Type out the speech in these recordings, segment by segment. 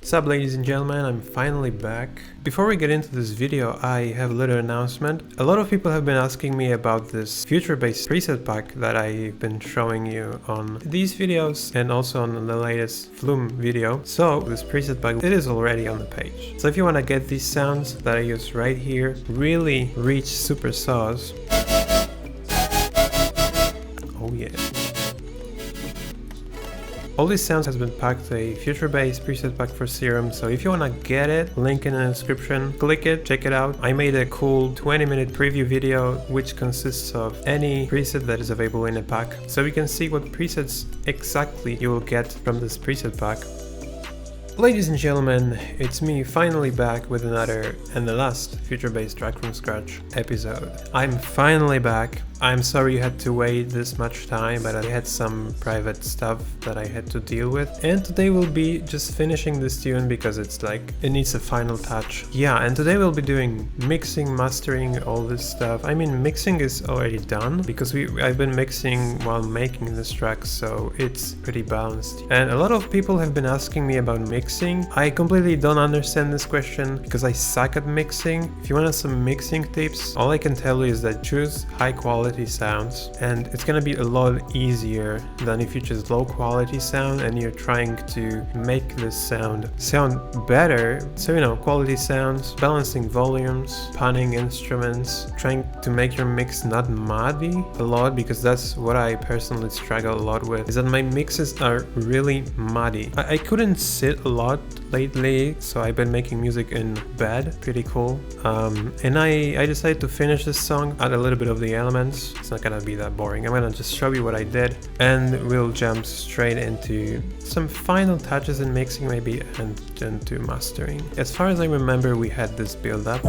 What's up, ladies and gentlemen, I'm finally back. Before we get into this video, I have a little announcement. A lot of people have been asking me about this future-based preset pack that I've been showing you on these videos and also on the latest Flume video. So this preset pack, it is already on the page. So if you want to get these sounds that I use right here, really reach super saws. Oh yeah. All these sounds has been packed a future-based preset pack for Serum, so if you wanna get it, link in the description, click it, check it out. I made a cool 20-minute preview video which consists of any preset that is available in a pack, so you can see what presets exactly you will get from this preset pack. Ladies and gentlemen, it's me finally back with another and the last future-based track from scratch episode. I'm finally back. I'm sorry you had to wait this much time, but I had some private stuff that I had to deal with. And today we'll be just finishing this tune because it's like, it needs a final touch. Yeah, and today we'll be doing mixing, mastering, all this stuff. I mean, mixing is already done because I've been mixing while making this track, so it's pretty balanced. And a lot of people have been asking me about mixing. I completely don't understand this question because I suck at mixing. If you want some mixing tips, all I can tell you is that choose high quality sounds, and it's gonna be a lot easier than if you choose low quality sound and you're trying to make this sound better. So, you know, quality sounds, balancing volumes, panning instruments, trying to make your mix not muddy a lot, because that's what I personally struggle a lot with, is that my mixes are really muddy. I couldn't sit a lot lately, so I've been making music in bed. Pretty cool. And I decided to finish this song, add a little bit of the elements. It's not gonna be that boring. I'm gonna just show you what I did, and we'll jump straight into some final touches in mixing maybe, and then to mastering. As far as I remember, we had this build up.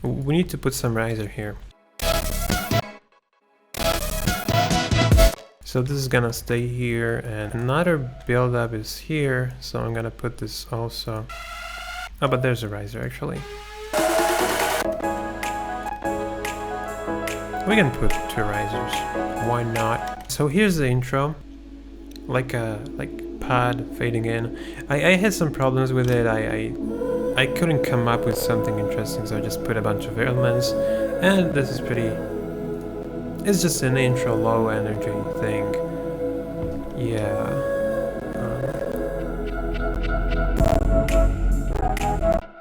We need to put some riser here. So this is gonna stay here, and another build-up is here, so I'm gonna put this also. Oh, but there's a riser actually. We can put two risers, why not? So here's the intro, like pad fading in. I had some problems with it. I couldn't come up with something interesting, so I just put a bunch of elements, and this is it's just an intro low energy thing. Yeah.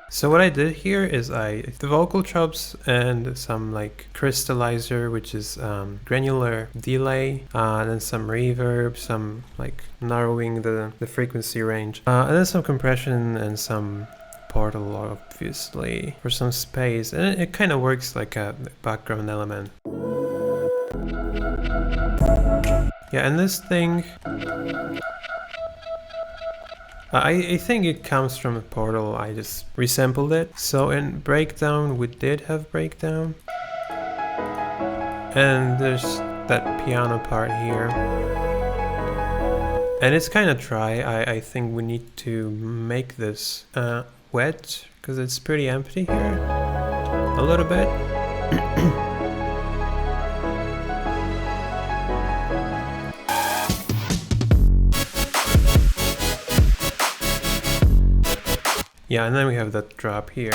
So what I did here is the vocal chops and some like crystallizer, which is granular delay, and then some reverb, some like narrowing the frequency range, and then some compression and some portal, obviously, for some space, and it kind of works like a background element. Yeah, and this thing, I think it comes from a portal. I just resampled it. So in breakdown, we did have breakdown, and there's that piano part here, and it's kind of dry. I think we need to make this wet, because it's pretty empty here a little bit. Yeah, and then we have that drop here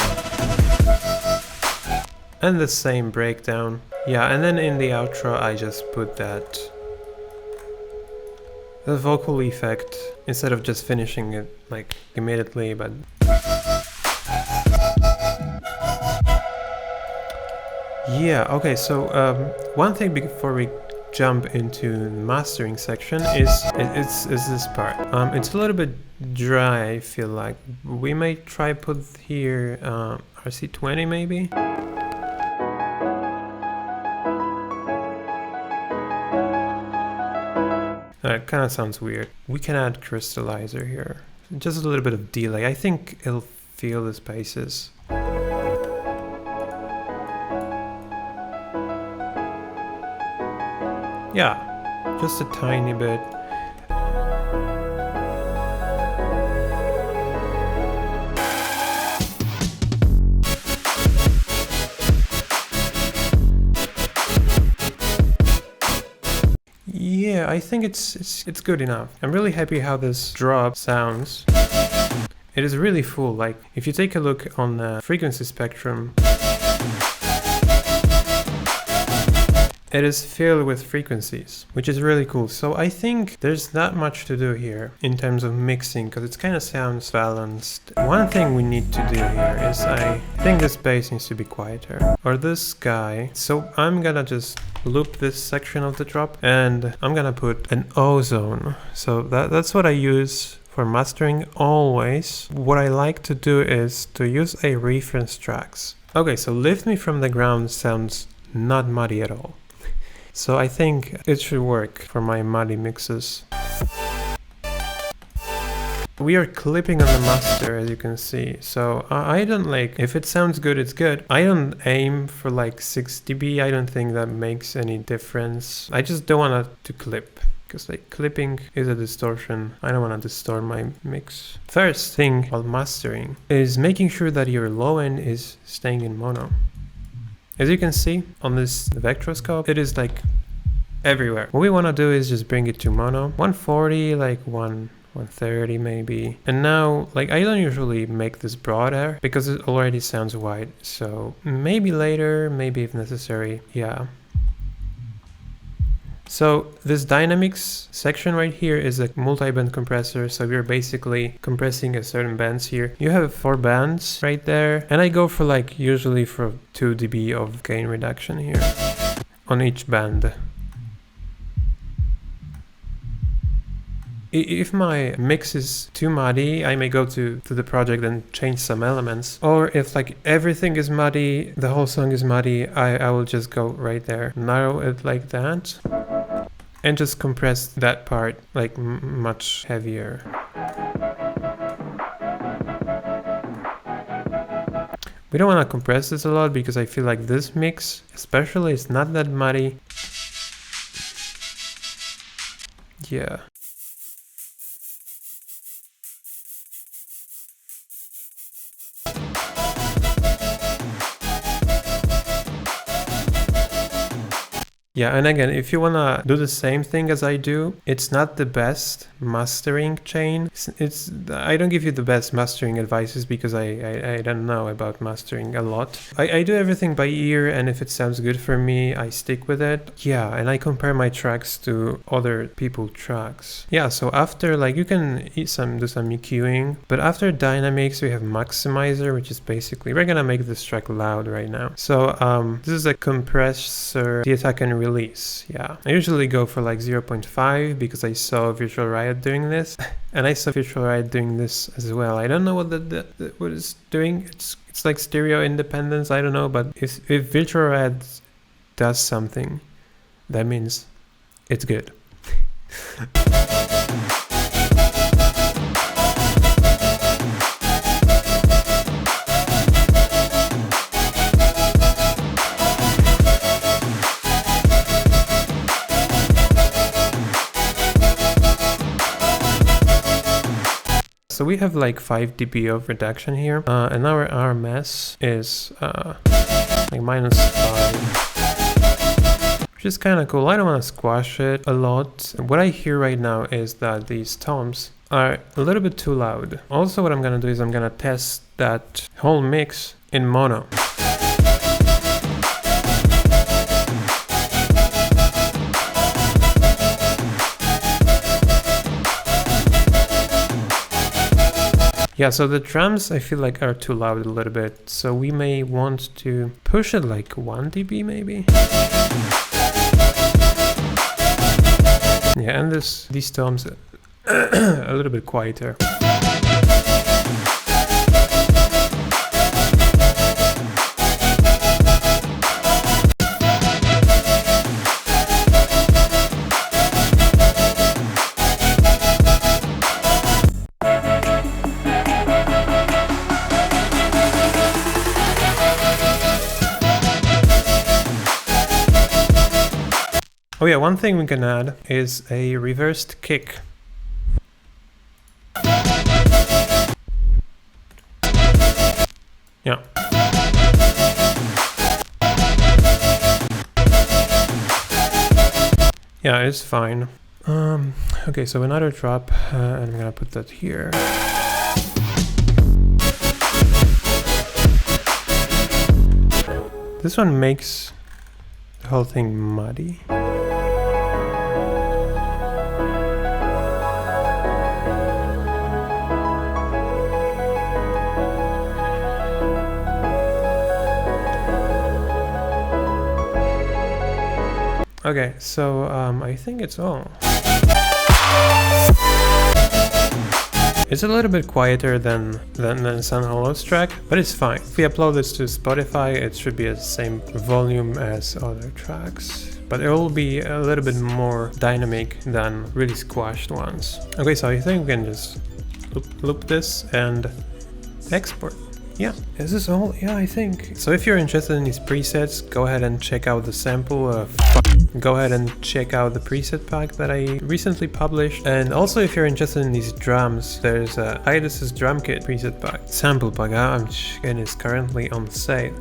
and the same breakdown. Yeah, and then in the outro I just put the vocal effect instead of just finishing it like immediately, but yeah. Okay, so one thing before we jump into the mastering section is this part. It's a little bit dry, I feel like. We may try put here RC20 maybe. It kind of sounds weird. We can add crystallizer here. Just a little bit of delay. I think it'll feel the spaces. Yeah, just a tiny bit. I think it's good enough. I'm really happy how this drop sounds. It is really full. Like if you take a look on the frequency spectrum, it is filled with frequencies, which is really cool. So I think there's not much to do here in terms of mixing, because it kind of sounds balanced. One thing we need to do here is I think this bass needs to be quieter, or this guy. So I'm gonna just loop this section of the drop and I'm gonna put an ozone. So that's what I use for mastering always. What I like to do is to use a reference tracks. Okay, so Lift Me From The Ground sounds not muddy at all. So I think it should work for my muddy mixes. We are clipping on the master, as you can see. So I don't like, if it sounds good, it's good. I don't aim for like 6 dB. I don't think that makes any difference. I just don't want it to clip, because like clipping is a distortion. I don't want to distort my mix. First thing while mastering is making sure that your low end is staying in mono. As you can see on this vectoroscope, it is like everywhere. What we want to do is just bring it to mono, 140, like 130 maybe. And now, like, I don't usually make this broader because it already sounds wide. So maybe later, maybe if necessary, yeah. So this dynamics section right here is a multi-band compressor. So we're basically compressing a certain bands here. You have 4 bands right there. And I go for like usually for 2 dB of gain reduction here on each band. If my mix is too muddy, I may go to the project and change some elements. Or if like everything is muddy, the whole song is muddy, I will just go right there, narrow it like that, and just compress that part like much heavier. We don't want to compress this a lot because I feel like this mix especially is not that muddy. Yeah. Yeah, and again, if you wanna do the same thing as I do, it's not the best mastering chain. I don't give you the best mastering advices because I don't know about mastering a lot. I do everything by ear, and if it sounds good for me, I stick with it. Yeah, and I compare my tracks to other people's tracks. Yeah, so after, like, you can do some EQing, but after dynamics, we have maximizer, which is basically, we're gonna make this track loud right now. So this is a compressor, the attack and release. Yeah, I usually go for like 0.5 because I saw Virtual Riot doing this, and I saw Virtual Riot doing this as well. I don't know what what it's doing. It's like stereo independence. I don't know, but if Virtual Riot does something, that means it's good. So we have like 5 dB of reduction here, and our RMS is like -5, which is kind of cool. I don't want to squash it a lot. What I hear right now is that these toms are a little bit too loud. Also, what I'm gonna do is I'm gonna test that whole mix in mono. Yeah, so the drums I feel like are too loud a little bit, so we may want to push it like 1 dB maybe. Yeah, and these toms a little bit quieter. Oh yeah, one thing we can add is a reversed kick. Yeah. Yeah, it's fine. Okay, so another drop, and I'm gonna put that here. This one makes the whole thing muddy. Okay, so I think it's all. It's a little bit quieter than Sun Hollow's track, but it's fine. If we upload this to Spotify, it should be at the same volume as other tracks, but it will be a little bit more dynamic than really squashed ones. Okay, so I think we can just loop this and export. Yeah, is this all? Yeah, I think. So if you're interested in these presets, go ahead and check out the sample. Go ahead and check out the preset pack that I recently published. And also if you're interested in these drums, there's a Idis's drum kit preset pack. Sample pack, and it's currently on sale.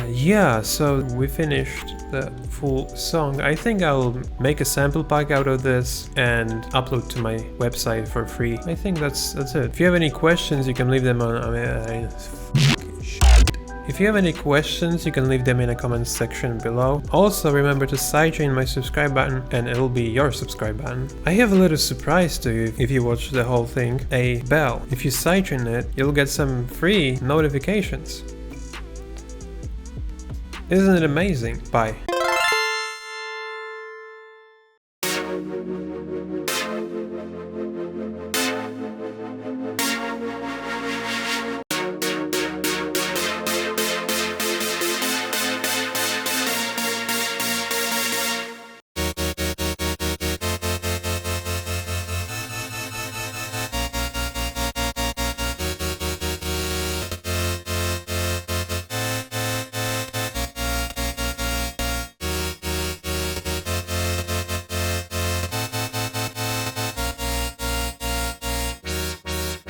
Yeah, so we finished the full song. I think I'll make a sample pack out of this and upload to my website for free. I think that's it. If you have any questions, you can leave them on... If you have any questions, you can leave them in the comments section below. Also remember to sidechain my subscribe button and it'll be your subscribe button. I have a little surprise to you if you watch the whole thing, a bell. If you sidechain it, you'll get some free notifications. Isn't it amazing? Bye.